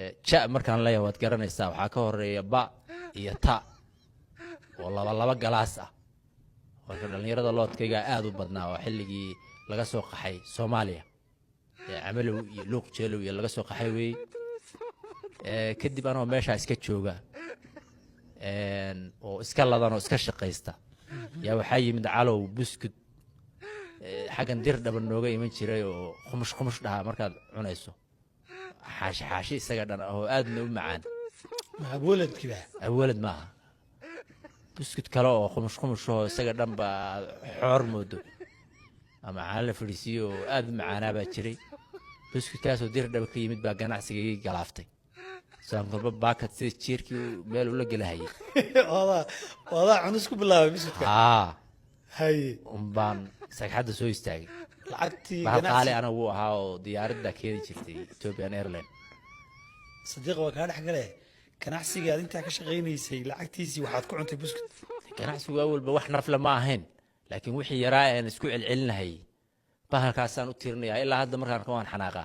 ja markaan leeyahay waad garanaysaa waxaa ka horeeya ba iyo ta oo laba galaas ah marka dhalinyarada loodkayga aad u badnaa oo xilligii laga soo qaxay Soomaaliya camalow iyo luuq jeelow iyo laga soo qaxay weey kadib anoo meesha iska jooga oo iska ladan oo iska shaqaysta yaa waxaa yimid calow buskud xagan dir dhaban nooga iman jiray oo khumush dhaha markaad cunayso xaashi isaga dhan oo aadna u macaan awalad maaha buskud kale oo khumush oo isaga dhan ba xoor moodo ama caan la fadhiisiyo aad u macaanaa baa jiray buskudkaasoo dir dhaba ka yimid baa ganacsigayga galaaftay saan kolba baakad sida jiirkii meel ula gelahayay wadaa cunus ku bilaabay buskudka haye baan sagxadda soo istaagay lacagtii bahal ana wuu ahaa oo diyaaradda keeni jirtay Ethiopian Airlines صديق وكان حقله ganacsiga aad inta ka shaqeynaysay lacagtiisii waxaad ku cuntay buskud ganacsigu awalba wax nafla ma ahayn laakiin wixii yaraa aan isku celcelinahay bahalkaasaan u tiirinayaa ilaa hadda markaan ka waan xanaaqa